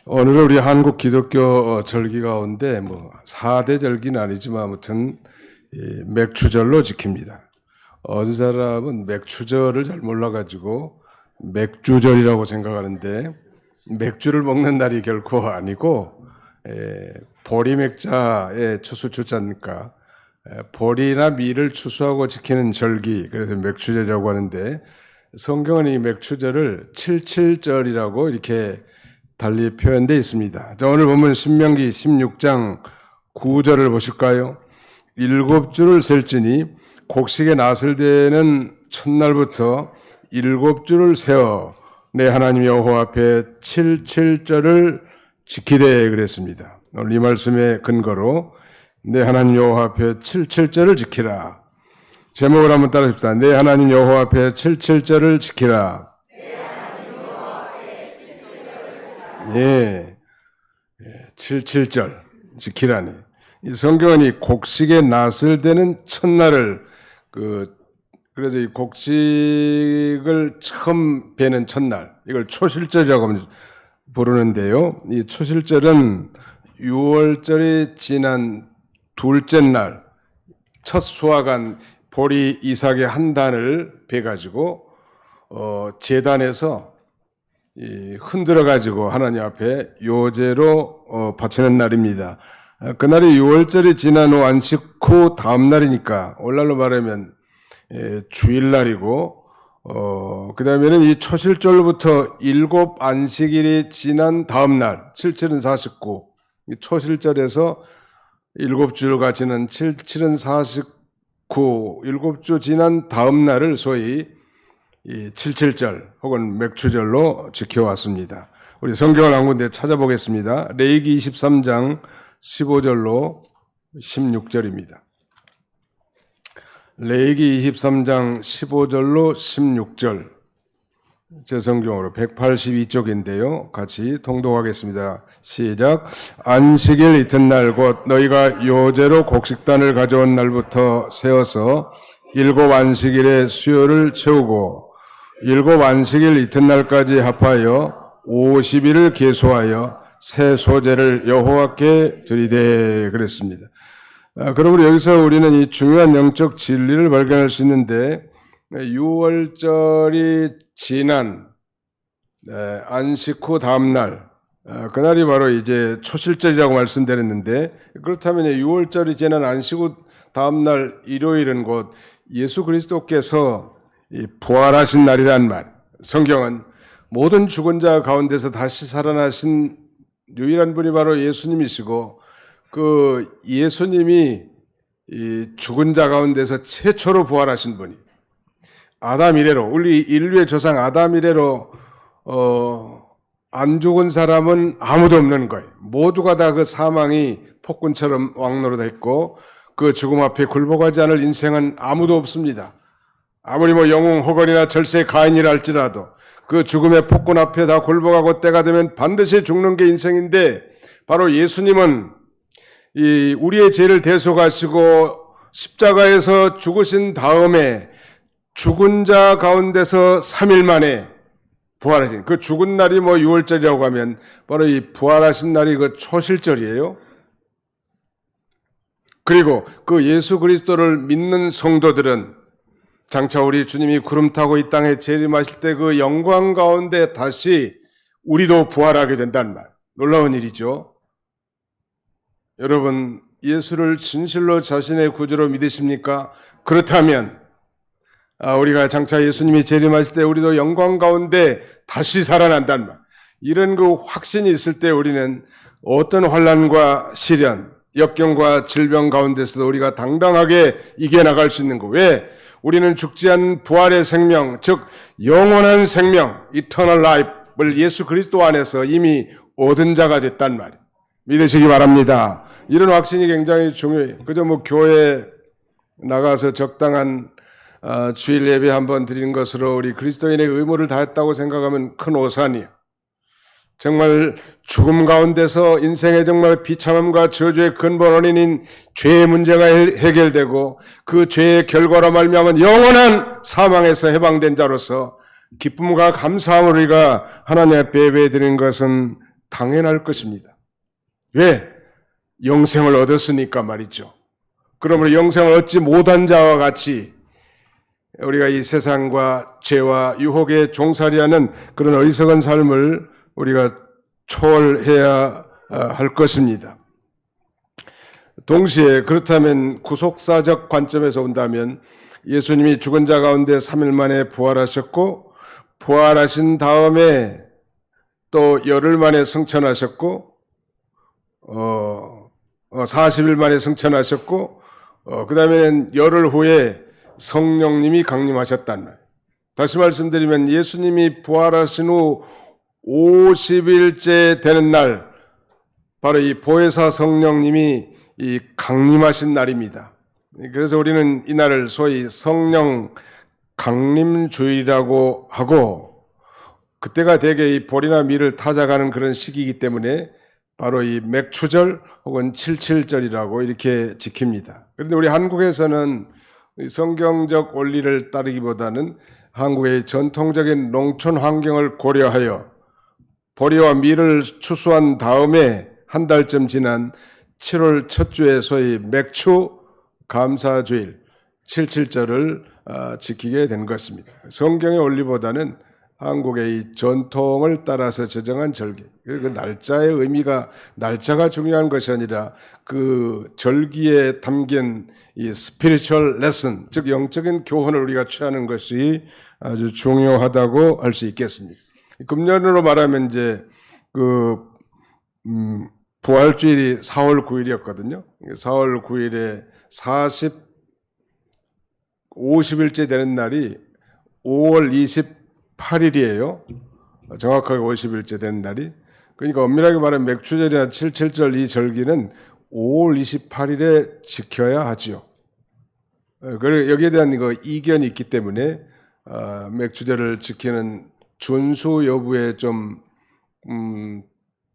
오늘은 우리 한국 기독교 절기 가운데 4대 절기는 아니지만 아무튼 맥추절로 지킵니다. 어느 사람은 맥추절을 잘 몰라가지고 맥주절이라고 생각하는데 맥주를 먹는 날이 결코 아니고 보리맥자의 추수 주자니까 보리나 밀을 추수하고 지키는 절기, 그래서 맥추절이라고 하는데 성경은 이 맥추절을 칠칠절이라고 이렇게 달리 표현되어 있습니다. 자, 오늘 보면 신명기 16장 9절을 보실까요? 7주를 셀지니 곡식에 낫을 때는 첫날부터 7주를 세어 내 하나님 여호와 앞에 칠칠절을 지키되 그랬습니다. 오늘 이 말씀의 근거로 내 하나님 여호와 앞에 칠칠절을 지키라. 제목을 한번 따라 봅시다. 내 하나님 여호와 앞에 칠칠절을 지키라. 예, 77절 지키라니. 이 성경은 이 곡식에 낫을 때는 첫날을 그래서 이 곡식을 처음 베는 첫날, 이걸 초실절이라고 부르는데요. 이 초실절은 6월절이 지난 둘째 날, 첫 수확한 보리 이삭의 한 단을 베가지고 제단에서 흔들어 가지고 하나님 앞에 요제로 바치는 날입니다. 그날이 6월절이 지난 후 안식 후 다음 날이니까 오늘날로 말하면 주일날이고 그 다음에는 이 초실절로부터 7 안식일이 지난 다음 날 77은 49, 초실절에서 7주가 지난 77은 49, 7주 지난 다음 날을 소위 이 칠칠절 혹은 맥추절로 지켜왔습니다. 우리 성경을 한 군데 찾아보겠습니다. 레위기 23장 15절로 16절입니다. 레위기 23장 15절로 16절, 제 성경으로 182쪽인데요. 같이 통독하겠습니다. 시작. 안식일 이튿날 곧 너희가 요제로 곡식단을 가져온 날부터 세어서 7 안식일의 수요를 채우고 7 안식일 이튿날까지 합하여 50일을 계수하여 새 소제를 여호와께 드리되 그랬습니다. 그러므로 여기서 우리는 이 중요한 영적 진리를 발견할 수 있는데 6월절이 지난 안식 후 다음 날, 그날이 바로 이제 초실절이라고 말씀드렸는데, 그렇다면 6월절이 지난 안식 후 다음 날 일요일은 곧 예수 그리스도께서 부활하신 날이란 말. 성경은 모든 죽은 자 가운데서 다시 살아나신 유일한 분이 바로 예수님이시고, 그 예수님이 이 죽은 자 가운데서 최초로 부활하신 분이 아담 이래로, 우리 인류의 조상 아담 이래로 안 죽은 사람은 아무도 없는 거예요. 모두가 다 그 사망이 폭군처럼 왕노릇했고 그 죽음 앞에 굴복하지 않을 인생은 아무도 없습니다. 아무리 영웅 호건이나 절세 가인이라 할지라도 그 죽음의 폭군 앞에 다 굴복하고 때가 되면 반드시 죽는 게 인생인데, 바로 예수님은 이 우리의 죄를 대속하시고 십자가에서 죽으신 다음에 죽은 자 가운데서 3일 만에 부활하신, 그 죽은 날이 6월절이라고 하면 바로 이 부활하신 날이 그 초실절이에요. 그리고 그 예수 그리스도를 믿는 성도들은 장차 우리 주님이 구름 타고 이 땅에 재림하실 때 그 영광 가운데 다시 우리도 부활하게 된다는 말. 놀라운 일이죠. 여러분, 예수를 진실로 자신의 구주로 믿으십니까? 그렇다면 우리가 장차 예수님이 재림하실 때 우리도 영광 가운데 다시 살아난다는 말. 이런 그 확신이 있을 때 우리는 어떤 환난과 시련, 역경과 질병 가운데서도 우리가 당당하게 이겨나갈 수 있는 거. 왜? 우리는 죽지 않은 부활의 생명, 즉 영원한 생명, eternal life을 예수 그리스도 안에서 이미 얻은 자가 됐단 말이에요. 믿으시기 바랍니다. 이런 확신이 굉장히 중요해요. 그저 교회에 나가서 적당한 주일 예배 한번 드리는 것으로 우리 그리스도인의 의무를 다했다고 생각하면 큰 오산이에요. 정말 죽음 가운데서 인생의 정말 비참함과 저주의 근본 원인인 죄의 문제가 해결되고 그 죄의 결과로 말미암은 영원한 사망에서 해방된 자로서 기쁨과 감사함을 우리가 하나님 앞에 예배드리는 것은 당연할 것입니다. 왜? 영생을 얻었으니까 말이죠. 그러므로 영생을 얻지 못한 자와 같이 우리가 이 세상과 죄와 유혹에 종살이하는 그런 어리석은 삶을 우리가 초월해야 할 것입니다. 동시에 그렇다면 구속사적 관점에서 본다면 예수님이 죽은 자 가운데 3일 만에 부활하셨고 부활하신 다음에 또 열흘 만에 승천하셨고 40일 만에 승천하셨고 그 다음에는 열흘 후에 성령님이 강림하셨단 말이에요. 다시 말씀드리면 예수님이 부활하신 후 50일째 되는 날 바로 이 보혜사 성령님이 이 강림하신 날입니다. 그래서 우리는 이 날을 소위 성령 강림주일이라고 하고 그때가 대개 이 보리나 밀을 타작하는 그런 시기이기 때문에 바로 이 맥추절 혹은 칠칠절이라고 이렇게 지킵니다. 그런데 우리 한국에서는 성경적 원리를 따르기보다는 한국의 전통적인 농촌 환경을 고려하여 보리와 밀을 추수한 다음에 한 달쯤 지난 7월 첫 주에 소위 맥추 감사주일 칠칠절을 지키게 된 것입니다. 성경의 원리보다는 한국의 이 전통을 따라서 제정한 절기. 그 날짜의 의미가 날짜가 중요한 것이 아니라 그 절기에 담긴 이 스피리추얼 레슨, 즉 영적인 교훈을 우리가 취하는 것이 아주 중요하다고 할 수 있겠습니다. 금년으로 말하면 이제 부활주일이 4월 9일이었거든요. 4월 9일에 50일째 되는 날이 5월 28일이에요. 정확하게 50일째 되는 날이. 그러니까 엄밀하게 말하면 맥추절이나 칠칠절 이 절기는 5월 28일에 지켜야 하지요. 그리고 여기에 대한 이견이 있기 때문에 맥추절을 지키는 준수 여부에 좀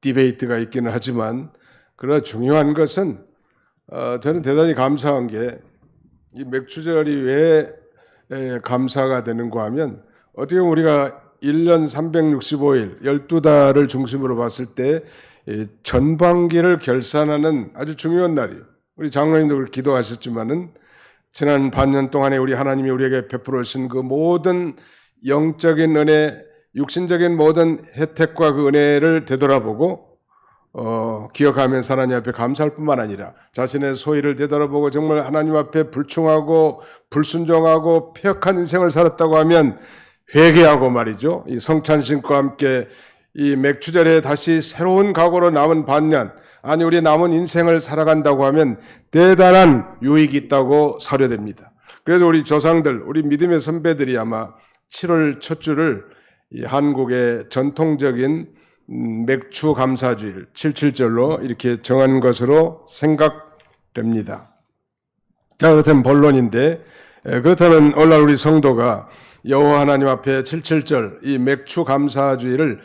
디베이트가 있기는 하지만 그러나 중요한 것은 저는 대단히 감사한 게 이 맥추절이 왜 감사가 되는가 하면 어떻게 보면 우리가 1년 365일 12달을 중심으로 봤을 때 전반기를 결산하는 아주 중요한 날이에요. 우리 장로님도 기도하셨지만은 지난 반년 동안에 우리 하나님이 우리에게 베풀어 주신 그 모든 영적인 은혜, 육신적인 모든 혜택과 그 은혜를 되돌아보고 기억하면서 하나님 앞에 감사할 뿐만 아니라 자신의 소유를 되돌아보고 정말 하나님 앞에 불충하고 불순종하고 폐역한 인생을 살았다고 하면 회개하고 말이죠. 이 성찬신과 함께 이 맥추절에 다시 새로운 각오로 남은 반년, 아니 우리 남은 인생을 살아간다고 하면 대단한 유익이 있다고 사료됩니다. 그래서 우리 조상들, 우리 믿음의 선배들이 아마 7월 첫 주를 이 한국의 전통적인 맥추 감사주일 77절로 이렇게 정한 것으로 생각됩니다. 자, 그렇다면 본론인데, 그렇다면 오늘날 우리 성도가 여호와 하나님 앞에 77절 이 맥추 감사주일을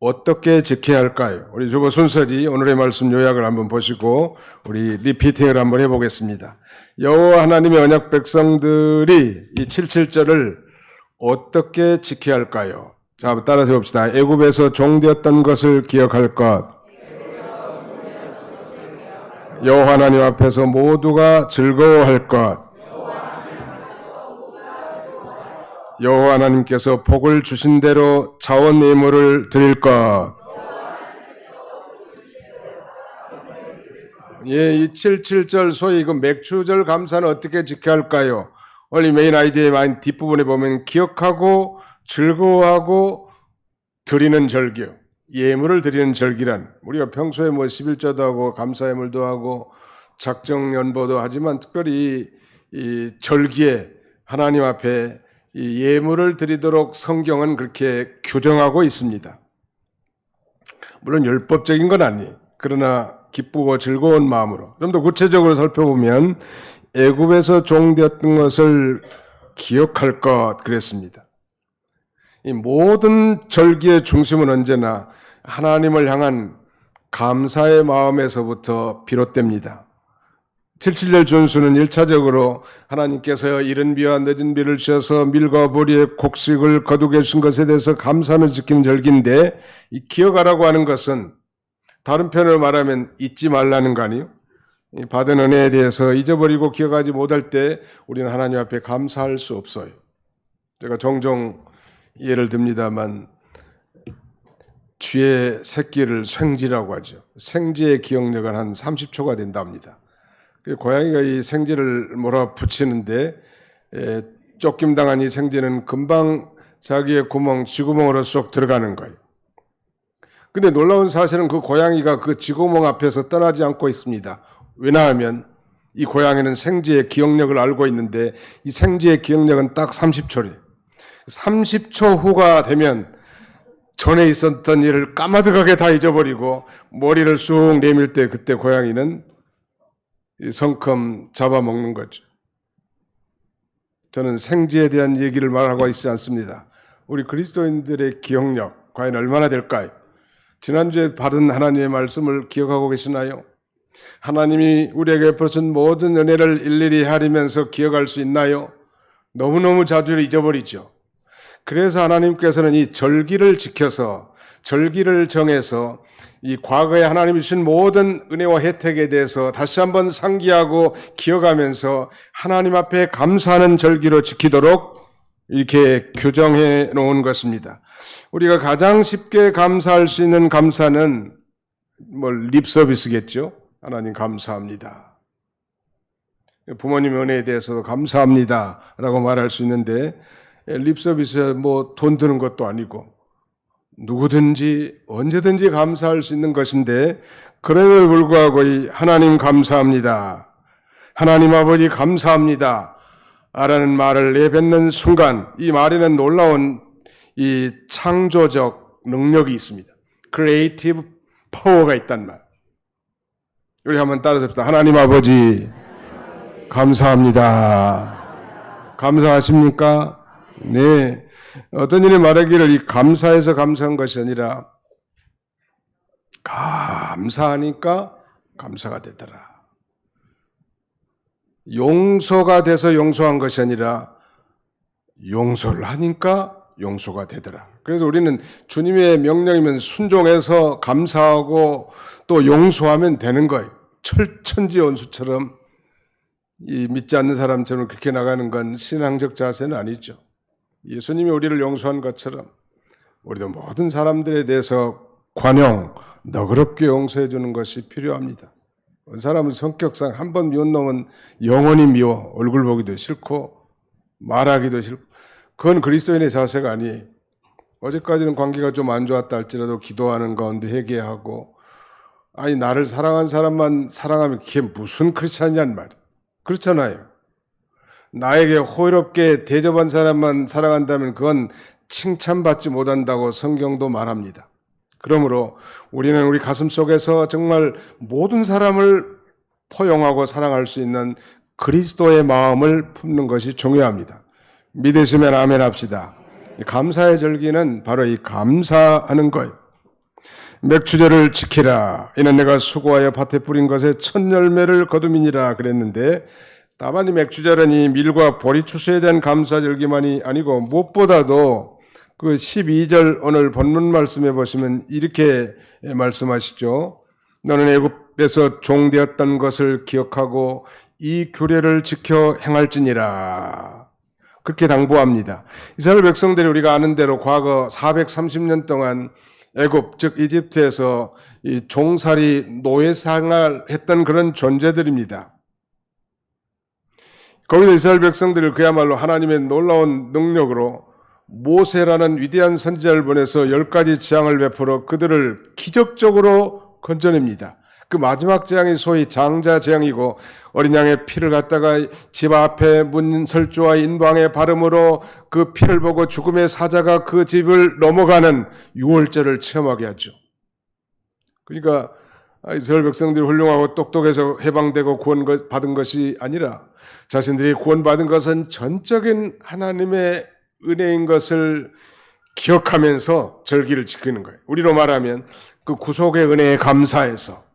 어떻게 지켜야 할까요? 우리 주보 순서리 오늘의 말씀 요약을 한번 보시고 우리 리피팅을 한번 해보겠습니다. 여호와 하나님의 언약 백성들이 이 77절을 어떻게 지켜야 할까요? 자, 한번 따라서 봅시다. 애굽에서 종되었던 것을 기억할 것. 여호와 하나님 앞에서 모두가 즐거워할 것. 여호와 하나님께서 복을 주신 대로 자원 예물을 드릴 것. 예, 이 77절 소위 그 맥추절 감사는 어떻게 지켜야 할까요? 원래 메인 아이디어의 많은 뒷부분에 보면 기억하고 즐거워하고 드리는 절기요. 예물을 드리는 절기란 우리가 평소에 뭐 11조도 하고 감사예물도 하고 작정연보도 하지만 특별히 이 절기에 하나님 앞에 이 예물을 드리도록 성경은 그렇게 규정하고 있습니다. 물론 율법적인 건 아니에요. 그러나 기쁘고 즐거운 마음으로 좀 더 구체적으로 살펴보면 애굽에서 종되었던 것을 기억할 것 그랬습니다. 이 모든 절기의 중심은 언제나 하나님을 향한 감사의 마음에서부터 비롯됩니다. 77절 준수는 1차적으로 하나님께서 이른 비와 늦은 비를 주셔서 밀과 보리의 곡식을 거두게 주신 것에 대해서 감사하며 지키는 절기인데 이 기억하라고 하는 것은 다른 편으로 말하면 잊지 말라는 거 아니에요? 이 받은 은혜에 대해서 잊어버리고 기억하지 못할 때 우리는 하나님 앞에 감사할 수 없어요. 제가 종종 예를 듭니다만 쥐의 새끼를 생쥐라고 하죠. 생쥐의 기억력은 한 30초가 된답니다. 고양이가 이 생쥐를 몰아붙이는데 쫓김당한 이 생쥐는 금방 자기의 쥐구멍으로 쏙 들어가는 거예요. 근데 놀라운 사실은 그 고양이가 그 쥐구멍 앞에서 떠나지 않고 있습니다. 왜냐하면 이 고양이는 생쥐의 기억력을 알고 있는데 이 생쥐의 기억력은 딱 30초래요. 30초 후가 되면 전에 있었던 일을 까마득하게 다 잊어버리고 머리를 쑥 내밀 때 그때 고양이는 성큼 잡아먹는 거죠. 저는 생쥐에 대한 얘기를 말하고 있지 않습니다. 우리 그리스도인들의 기억력 과연 얼마나 될까요? 지난주에 받은 하나님의 말씀을 기억하고 계시나요? 하나님이 우리에게 베푸신 모든 은혜를 일일이 헤아리면서 기억할 수 있나요? 너무너무 자주 잊어버리죠. 그래서 하나님께서는 이 절기를 지켜서 절기를 정해서 이 과거에 하나님이 주신 모든 은혜와 혜택에 대해서 다시 한번 상기하고 기억하면서 하나님 앞에 감사하는 절기로 지키도록 이렇게 규정해 놓은 것입니다. 우리가 가장 쉽게 감사할 수 있는 감사는 립 서비스겠죠. 하나님 감사합니다. 부모님 은혜에 대해서도 감사합니다 라고 말할 수 있는데 립 서비스에 돈 드는 것도 아니고 누구든지 언제든지 감사할 수 있는 것인데 그럼에도 불구하고 이 하나님 감사합니다. 하나님 아버지 감사합니다. 라는 말을 내뱉는 순간 이 말에는 놀라운 이 창조적 능력이 있습니다. 크리에이티브 파워가 있단 말. 우리 한번 따라서 봅시다. 하나님 아버지 감사합니다. 감사하십니까? 네. 어떤 일이 말하기를 이 감사해서 감사한 것이 아니라 감사하니까 감사가 되더라. 용서가 돼서 용서한 것이 아니라 용서를 하니까 용서가 되더라. 그래서 우리는 주님의 명령이면 순종해서 감사하고 또 용서하면 되는 거예요. 철천지원수처럼 이 믿지 않는 사람처럼 그렇게 나가는 건 신앙적 자세는 아니죠. 예수님이 우리를 용서한 것처럼 우리도 모든 사람들에 대해서 관용, 너그럽게 용서해 주는 것이 필요합니다. 어떤 사람은 성격상 한 번 미운 놈은 영원히 미워. 얼굴 보기도 싫고 말하기도 싫고. 그건 그리스도인의 자세가 아니에요. 어제까지는 관계가 좀 안 좋았다 할지라도 기도하는 가운데 회개하고 아니 나를 사랑한 사람만 사랑하면 그게 무슨 크리스찬이란 말이에요. 그렇잖아요. 나에게 호의롭게 대접한 사람만 사랑한다면 그건 칭찬받지 못한다고 성경도 말합니다. 그러므로 우리는 우리 가슴 속에서 정말 모든 사람을 포용하고 사랑할 수 있는 그리스도의 마음을 품는 것이 중요합니다. 믿으시면 아멘 합시다. 감사의 절기는 바로 이 감사하는 거예요. 맥추절을 지키라. 이는 내가 수고하여 밭에 뿌린 것에 첫 열매를 거둠이니라 그랬는데 다만 이 맥추절은 이 밀과 보리 추수에 대한 감사절기만이 아니고 무엇보다도 그 12절 오늘 본문 말씀해 보시면 이렇게 말씀하시죠. 너는 애굽에서 종되었던 것을 기억하고 이 규례를 지켜 행할지니라. 그렇게 당부합니다. 이스라엘 백성들이 우리가 아는 대로 과거 430년 동안 애굽 즉 이집트에서 이 종살이 노예생활 했던 그런 존재들입니다. 거기서 이스라엘 백성들을 그야말로 하나님의 놀라운 능력으로 모세라는 위대한 선지자를 보내서 10가지 재앙을 베풀어 그들을 기적적으로 건져냅니다. 그 마지막 재앙이 소위 장자 재앙이고 어린 양의 피를 갖다가 집 앞에 문설주와 인방에 바름으로 그 피를 보고 죽음의 사자가 그 집을 넘어가는 유월절을 체험하게 하죠. 그러니까 이스라엘 백성들이 훌륭하고 똑똑해서 해방되고 구원받은 것이 아니라 자신들이 구원받은 것은 전적인 하나님의 은혜인 것을 기억하면서 절기를 지키는 거예요. 우리로 말하면 그 구속의 은혜에 감사해서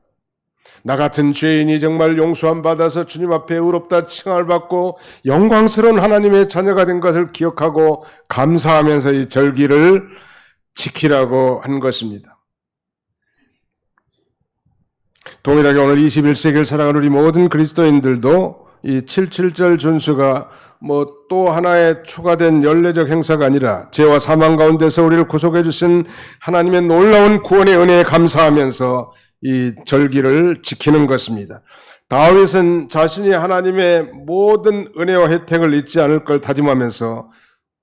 나 같은 죄인이 정말 용서함 받아서 주님 앞에 의롭다 칭함을 받고 영광스러운 하나님의 자녀가 된 것을 기억하고 감사하면서 이 절기를 지키라고 한 것입니다. 동일하게 오늘 21세기를 살아가는 우리 모든 그리스도인들도 이 77절 준수가 뭐 또 하나의 추가된 연례적 행사가 아니라 죄와 사망 가운데서 우리를 구속해 주신 하나님의 놀라운 구원의 은혜에 감사하면서 이 절기를 지키는 것입니다. 다윗은 자신이 하나님의 모든 은혜와 혜택을 잊지 않을 걸 다짐하면서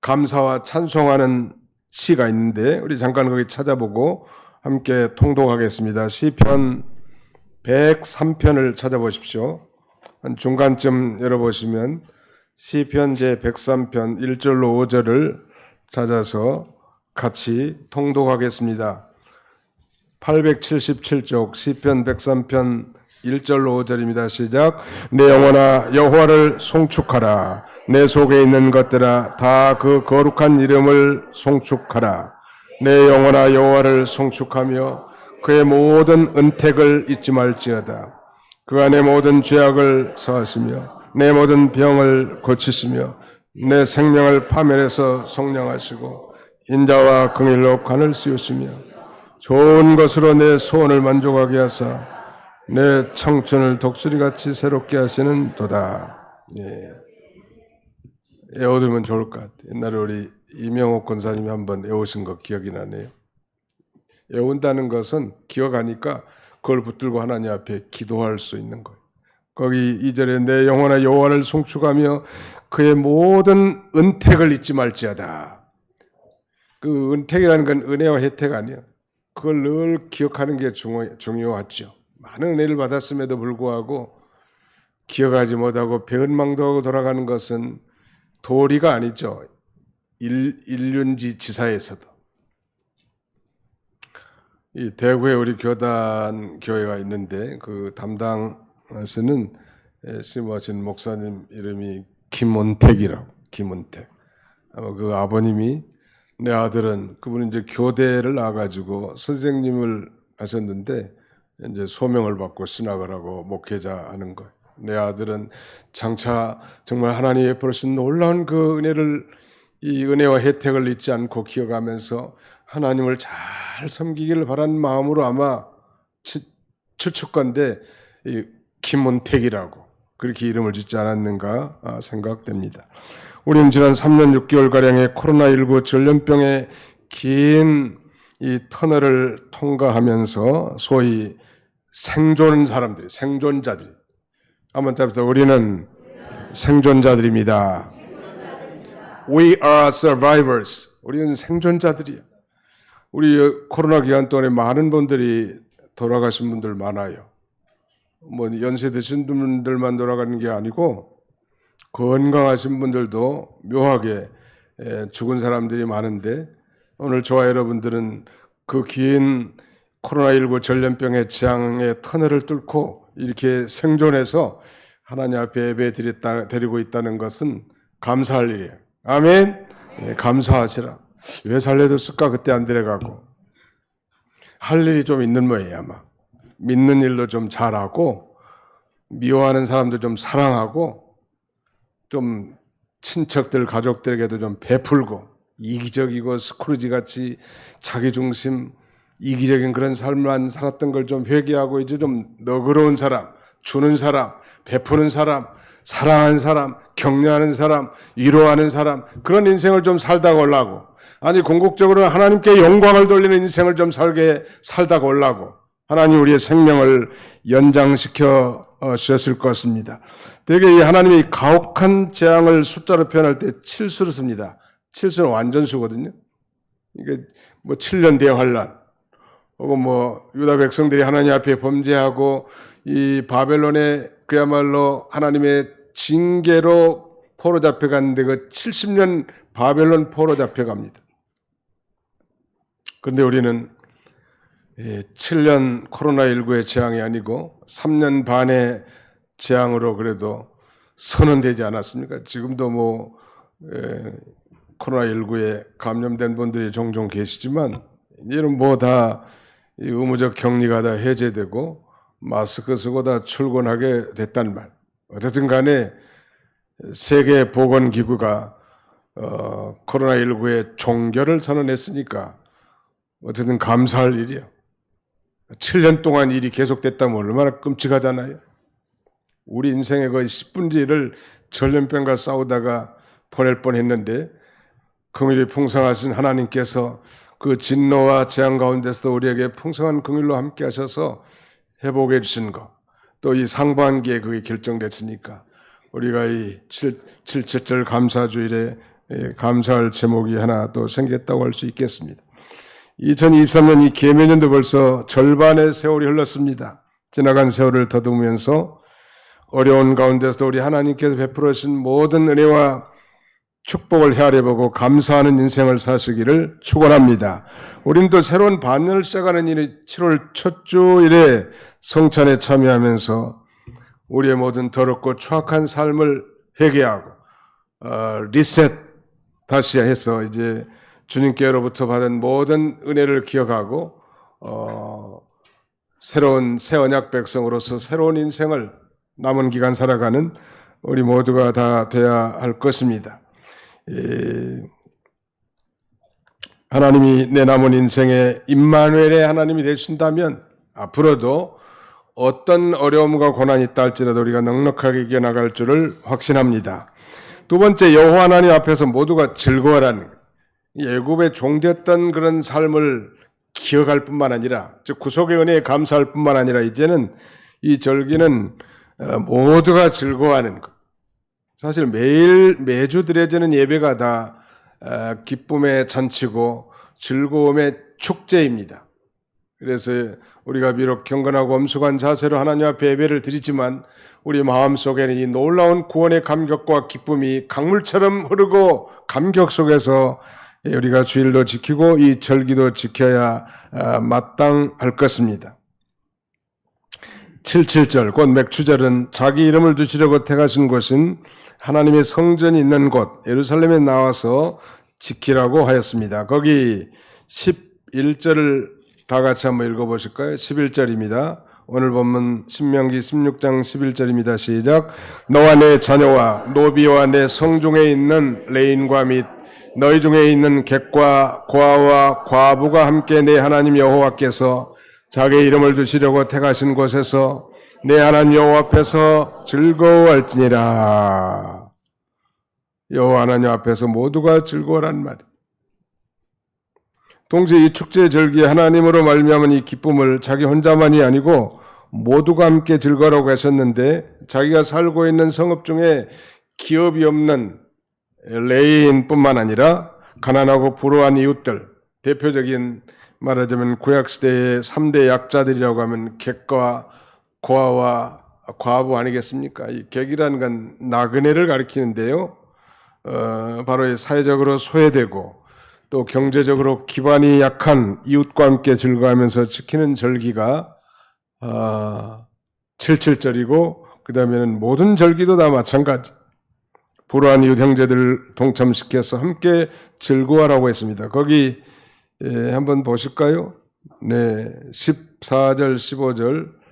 감사와 찬송하는 시가 있는데 우리 잠깐 거기 찾아보고 함께 통독하겠습니다. 시편 103편을 찾아보십시오. 한 중간쯤 열어보시면 시편 제 103편 1절로 5절을 찾아서 같이 통독하겠습니다. 877쪽 시편 103편 1절로 5절입니다. 시작. 내 영혼아 여호와를 송축하라. 내 속에 있는 것들아 다 그 거룩한 이름을 송축하라. 내 영혼아 여호와를 송축하며 그의 모든 은택을 잊지 말지어다. 그 안에 모든 죄악을 사하시며 내 모든 병을 고치시며 내 생명을 파멸해서 속량하시고 인자와 긍휼로 관을 씌우시며 좋은 것으로 내 소원을 만족하게 하사 내 청춘을 독수리같이 새롭게 하시는 도다. 예. 외워두면 좋을 것 같아요. 옛날에 우리 이명옥 권사님이 한번 외우신 거 기억이 나네요. 외운다는 것은 기억하니까 그걸 붙들고 하나님 앞에 기도할 수 있는 거예요. 거기 2절에 내 영혼아 여호와를 송축하며 그의 모든 은택을 잊지 말지어다. 그 은택이라는 건 은혜와 혜택 아니에요. 그걸 늘 기억하는 게 중요하죠. 많은 은혜를 받았음에도 불구하고 기억하지 못하고 배은망덕하고 돌아가는 것은 도리가 아니죠. 일륜지 지사에서도. 이 대구에 우리 교단 교회가 있는데 그 담당하시는 심하신 목사님 이름이 김은택이라고. 김은택. 아마 그 아버님이 내 아들은 그분은 이제 교대를 나와가지고 선생님을 하셨는데 이제 소명을 받고 신학을 하고 목회자 하는 거예요. 내 아들은 장차 정말 하나님이 베푸신 놀라운 그 은혜를 이 은혜와 혜택을 잊지 않고 기억하면서 하나님을 잘 섬기기를 바라는 마음으로 아마 추측건데 김은택이라고 그렇게 이름을 짓지 않았는가 생각됩니다. 우리는 지난 3년 6개월가량의 코로나19 전염병의 긴 이 터널을 통과하면서 소위 생존 사람들이, 생존자들이 한번 잡아서 우리는 생존자들입니다. We are survivors. 우리는 생존자들이야. 우리 코로나 기간 동안에 많은 분들이 돌아가신 분들 많아요. 뭐 연세 드신 분들만 돌아가는 게 아니고 건강하신 분들도 묘하게 죽은 사람들이 많은데 오늘 저와 여러분들은 그 긴 코로나19 전염병의 재앙의 터널을 뚫고 이렇게 생존해서 하나님 앞에 예배 드리고 있다는 것은 감사할 일이에요. 아멘. 감사하시라. 왜 살려줬을까? 그때 안 데려가고. 할 일이 좀 있는 모양이에요, 아마. 믿는 일도 좀 잘하고, 미워하는 사람도 좀 사랑하고, 좀 친척들, 가족들에게도 좀 베풀고, 이기적이고 스크루지 같이 자기중심, 이기적인 그런 삶만 살았던 걸 좀 회개하고, 이제 좀 너그러운 사람, 주는 사람, 베푸는 사람, 사랑하는 사람, 격려하는 사람, 위로하는 사람, 그런 인생을 좀 살다가 올라고, 아니 궁극적으로는 하나님께 영광을 돌리는 인생을 좀 살다가 올라고 하나님 우리의 생명을 연장시켜 주셨을 것입니다. 되게 이 하나님의 가혹한 재앙을 숫자로 표현할 때 7수를 씁니다. 7수는 완전수거든요. 이게 뭐 7년 대환란, 혹은 뭐 유다 백성들이 하나님 앞에 범죄하고 이 바벨론에 그야말로 하나님의 징계로 포로 잡혀갔는데 그 70년 바벨론 포로 잡혀갑니다. 그런데 우리는 7년 코로나19의 재앙이 아니고 3년 반의 재앙으로 그래도 선언되지 않았습니까? 지금도 뭐 코로나19에 감염된 분들이 종종 계시지만 이런 뭐 다 의무적 격리가 다 해제되고 마스크 쓰고 다 출근하게 됐단 말. 어쨌든 간에 세계보건기구가 코로나19의 종결을 선언했으니까 어쨌든 감사할 일이요. 7년 동안 일이 계속됐다면 얼마나 끔찍하잖아요. 우리 인생의 거의 10분의 1을 전염병과 싸우다가 보낼 뻔했는데 긍휼이 풍성하신 하나님께서 그 진노와 재앙 가운데서도 우리에게 풍성한 긍휼로 함께 하셔서 회복해 주신 것, 또 이 상반기에 그게 결정됐으니까 우리가 이 7.7절 감사주일에 감사할 제목이 하나 또 생겼다고 할 수 있겠습니다. 2023년 이 계명년도 벌써 절반의 세월이 흘렀습니다. 지나간 세월을 더듬으면서 어려운 가운데서도 우리 하나님께서 베풀어 주신 모든 은혜와 축복을 헤아려보고 감사하는 인생을 사시기를 축원합니다. 우리는 또 새로운 반년을 시작하는 일이 7월 첫 주일에 성찬에 참여하면서 우리의 모든 더럽고 추악한 삶을 회개하고 리셋 다시 해서 이제 주님께로부터 받은 모든 은혜를 기억하고 새로운 새 언약 백성으로서 새로운 인생을 남은 기간 살아가는 우리 모두가 다 돼야 할 것입니다. 하나님이 내 남은 인생에 임마누엘의 하나님이 되신다면 앞으로도 어떤 어려움과 고난이 있다 할지라도 우리가 넉넉하게 이겨나갈 줄을 확신합니다. 두 번째, 여호와 하나님 앞에서 모두가 즐거워라는 애굽의 종됐던 그런 삶을 기억할 뿐만 아니라, 즉 구속의 은혜에 감사할 뿐만 아니라 이제는 이 절기는 모두가 즐거워하는 것. 사실 매주 드려지는 예배가 다 기쁨의 잔치고 즐거움의 축제입니다. 그래서 우리가 비록 경건하고 엄숙한 자세로 하나님 앞에 예배를 드리지만 우리 마음속에는 이 놀라운 구원의 감격과 기쁨이 강물처럼 흐르고 감격 속에서 우리가 주일도 지키고 이 절기도 지켜야 마땅할 것입니다. 7.7절 곧 맥추절은 자기 이름을 두시려고 택하신 곳인 하나님의 성전이 있는 곳 예루살렘에 나와서 지키라고 하였습니다. 거기 11절을 다 같이 한번 읽어보실까요? 11절입니다. 오늘 본문 신명기 16장 11절입니다. 시작. 너와 내 자녀와 노비와 내 성중에 있는 레인과 및 너희 중에 있는 객과 고아와 과부가 함께 내 하나님 여호와께서 자기의 이름을 두시려고 택하신 곳에서 내 하나님 여호와 앞에서 즐거워할지니라. 여호와 하나님 앞에서 모두가 즐거워란 말이에요. 동시에 이 축제 절기에 하나님으로 말미암은 이 기쁨을 자기 혼자만이 아니고 모두가 함께 즐거라고 하셨는데 자기가 살고 있는 성읍 중에 기업이 없는 레인뿐만 아니라 가난하고 불우한 이웃들, 대표적인 말하자면 구약시대의 3대 약자들이라고 하면 객과 고아와 과부 아니겠습니까? 이 객이라는 건 나그네를 가리키는데요. 바로 사회적으로 소외되고 또 경제적으로 기반이 약한 이웃과 함께 즐거워하면서 지키는 절기가 7.7절이고 그 다음에는 모든 절기도 다 마찬가지. 불우한 이웃 형제들을 동참시켜서 함께 즐거워하라고 했습니다. 거기 한번 보실까요? 네, 14절, 15절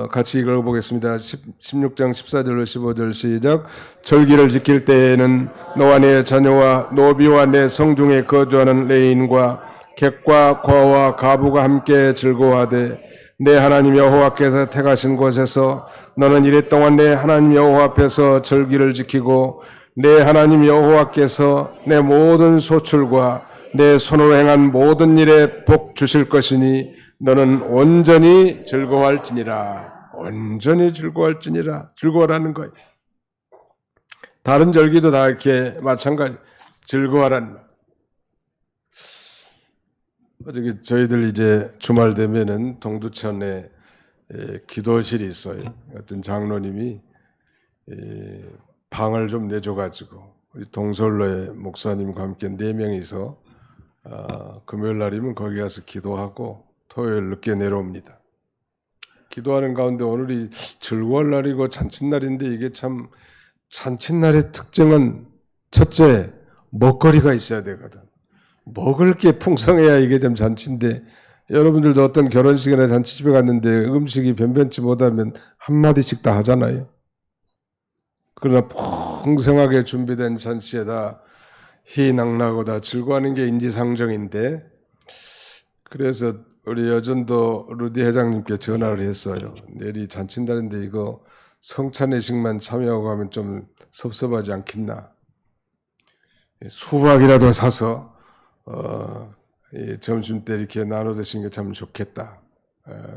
같이 읽어보겠습니다. 16장 14절로 15절 시작. 절기를 지킬 때에는 너와 내 자녀와 노비와 내 성중에 거주하는 레인과 객과 고아와 가부가 함께 즐거워하되 내 하나님 여호와께서 택하신 곳에서 너는 이래 동안 내 하나님 여호와 앞에서 절기를 지키고 내 하나님 여호와께서 내 모든 소출과 내 손으로 행한 모든 일에 복 주실 것이니 너는 온전히 즐거워할지니라. 온전히 즐거워할지니라. 즐거워라는 거예요. 다른 절기도 다 이렇게 마찬가지 즐거워라는 말. 어저께 저희들 이제 주말 되면은 동두천에 기도실이 있어요. 어떤 장로님이 방을 좀 내줘가지고 우리 동솔로의 목사님과 함께 4명이서 금요일 날이면 거기 가서 기도하고 토요일 늦게 내려옵니다. 기도하는 가운데 오늘이 즐거울 날이고 잔칫날인데 이게 참 잔칫날의 특징은 첫째 먹거리가 있어야 되거든. 먹을 게 풍성해야 이게 좀 잔치인데 여러분들도 어떤 결혼식이나 잔치집에 갔는데 음식이 변변치 못하면 한마디씩 다 하잖아요. 그러나 풍성하게 준비된 잔치에다 희낙나고 다 즐거워하는 게 인지상정인데 그래서 우리 여전도 루디 회장님께 전화를 했어요. 내일이 잔친다는데 이거 성찬회식만 참여하고 하면 좀 섭섭하지 않겠나. 수박이라도 사서 이 점심 때 이렇게 나눠 드시는 게 참 좋겠다.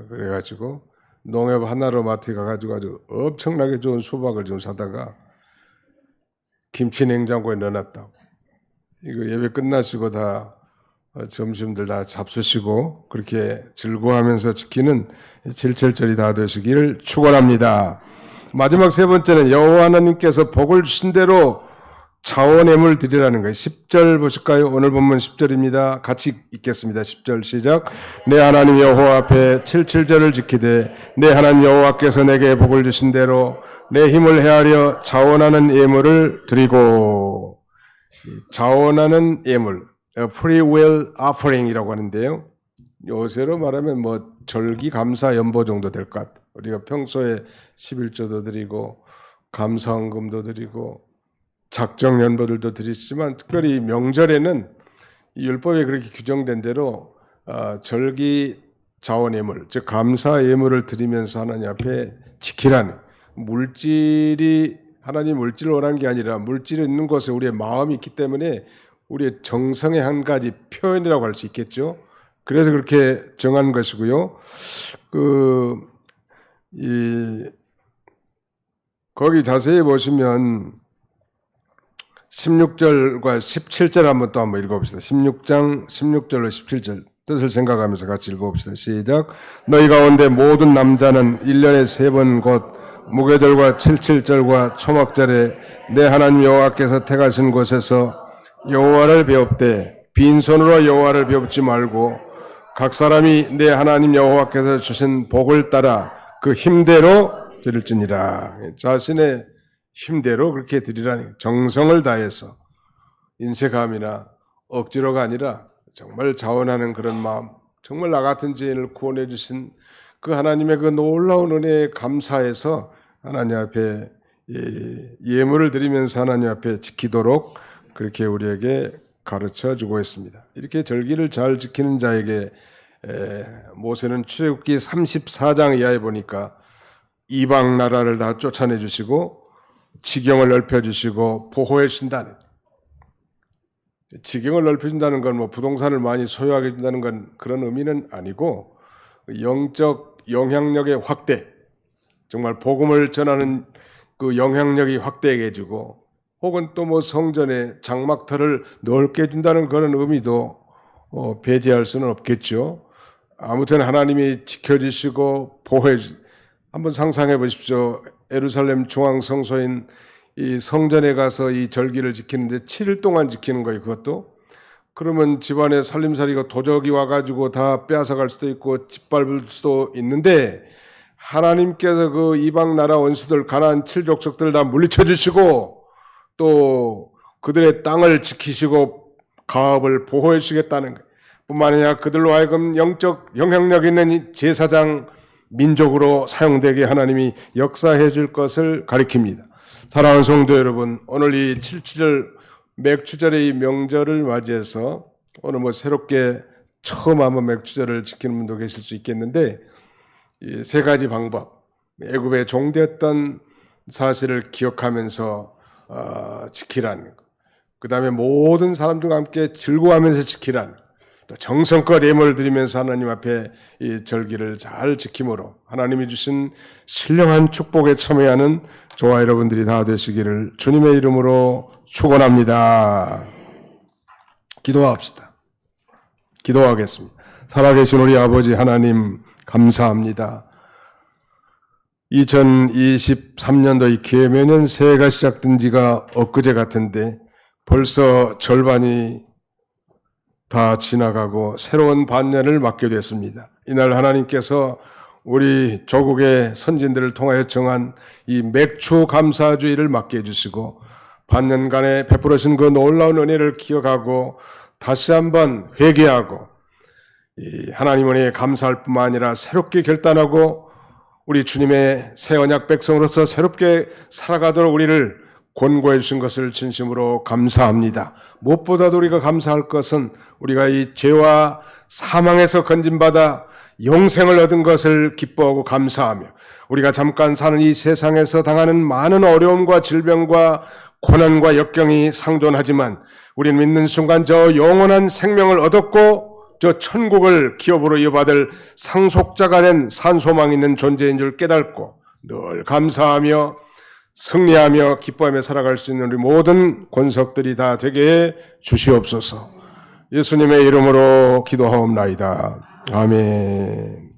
그래가지고 농협 하나로 마트에 가가지고 아주 엄청나게 좋은 수박을 좀 사다가 김치 냉장고에 넣어놨다고. 이거 예배 끝나시고 다 점심들 다 잡수시고 그렇게 즐거워하면서 지키는 7.7절이 다 되시기를 축원합니다. 마지막 세 번째는 여호와 하나님께서 복을 주신 대로 자원예물 드리라는 거예요. 10절 보실까요? 오늘 본문 10절입니다. 같이 읽겠습니다. 10절 시작. 내 하나님 여호와 앞에 7.7절을 지키되 내 하나님 여호와께서 내게 복을 주신 대로 내 힘을 헤아려 자원하는 예물을 드리고. 자원하는 예물, free will offering이라고 하는데요. 요새로 말하면 뭐 절기 감사 연보 정도 될 것 같아요. 우리가 평소에 11조도 드리고 감사헌금도 드리고 작정 연보들도 드리지만 특별히 명절에는 이 율법에 그렇게 규정된 대로 절기 자원 예물, 즉 감사 예물을 드리면서 하나님 앞에 지키라는, 물질이 하나님 물질을 원하는 게 아니라 물질이 있는 곳에 우리의 마음이 있기 때문에 우리의 정성의 한 가지 표현이라고 할 수 있겠죠. 그래서 그렇게 정한 것이고요. 거기 자세히 보시면 16절과 17절 한번 읽어봅시다. 16장 16절로 17절 뜻을 생각하면서 같이 읽어봅시다. 시작. 너희 가운데 모든 남자는 1년에 3번 곧 무교절과 7.7절과 초막절에 내 하나님 여호와께서 택하신 곳에서 여호와를 배웁되 빈손으로 여호와를 배웁지 말고 각 사람이 내 하나님 여호와께서 주신 복을 따라 그 힘대로 드릴지니라. 자신의 힘대로 그렇게 드리라니, 정성을 다해서 인색함이나 억지로가 아니라 정말 자원하는 그런 마음, 정말 나 같은 죄인을 구원해 주신 그 하나님의 그 놀라운 은혜에 감사해서 하나님 앞에 예물을 드리면서 하나님 앞에 지키도록 그렇게 우리에게 가르쳐 주고 있습니다. 이렇게 절기를 잘 지키는 자에게 모세는 출애굽기 34장 이하에 보니까 이방 나라를 다 쫓아내 주시고 지경을 넓혀 주시고 보호해 주신다는, 지경을 넓혀 준다는 건 뭐 부동산을 많이 소유하게 준다는 건 그런 의미는 아니고 영적 영향력의 확대, 정말 복음을 전하는 그 영향력이 확대해 주고 혹은 또 뭐 성전에 장막터를 넓게 해준다는 그런 의미도 배제할 수는 없겠죠. 아무튼 하나님이 지켜주시고 보호해 주시고, 한번 상상해 보십시오. 예루살렘 중앙성소인 이 성전에 가서 이 절기를 지키는데 7일 동안 지키는 거예요. 그것도. 그러면 집안에 살림살이가 도적이 와가지고 다 빼앗아갈 수도 있고 짓밟을 수도 있는데 하나님께서 그 이방 나라 원수들 가나안 7족속들을 다 물리쳐 주시고 또 그들의 땅을 지키시고 가업을 보호해 주시겠다는 거예요. 뿐만 아니라 그들로 하여금 영적 영향력 있는 이 제사장 민족으로 사용되게 하나님이 역사해 줄 것을 가리킵니다. 사랑하는 성도 여러분, 오늘 이 7.7절 맥주절의 이 명절을 맞이해서 오늘 뭐 새롭게 처음 한번 맥주절을 지키는 분도 계실 수 있겠는데 이 세 가지 방법, 애굽의 종되었던 사실을 기억하면서 지키라는 것, 그 다음에 모든 사람들과 함께 즐거워하면서 지키라는 것, 또 정성껏 예물을 드리면서 하나님 앞에 이 절기를 잘 지킴으로 하나님이 주신 신령한 축복에 참여하는 저와 여러분들이 다 되시기를 주님의 이름으로 축원합니다. 기도합시다. 기도하겠습니다. 살아계신 우리 아버지 하나님 감사합니다. 2023년도 이 계매년 새해가 시작된 지가 엊그제 같은데 벌써 절반이 다 지나가고 새로운 반년을 맞게 됐습니다. 이날 하나님께서 우리 조국의 선진들을 통하여 정한 이 맥주 감사주의를 맞게 해주시고 반년간에 베풀으신 그 놀라운 은혜를 기억하고 다시 한번 회개하고 이 하나님 은혜에 감사할 뿐만 아니라 새롭게 결단하고 우리 주님의 새 언약 백성으로서 새롭게 살아가도록 우리를 권고해 주신 것을 진심으로 감사합니다. 무엇보다도 우리가 감사할 것은 우리가 이 죄와 사망에서 건진받아 영생을 얻은 것을 기뻐하고 감사하며 우리가 잠깐 사는 이 세상에서 당하는 많은 어려움과 질병과 고난과 역경이 상존하지만 우리는 믿는 순간 저 영원한 생명을 얻었고 저 천국을 기업으로 이어받을 상속자가 된 산소망 있는 존재인 줄 깨닫고 늘 감사하며 승리하며 기뻐하며 살아갈 수 있는 우리 모든 권속들이 다 되게 해 주시옵소서. 예수님의 이름으로 기도하옵나이다. 아멘.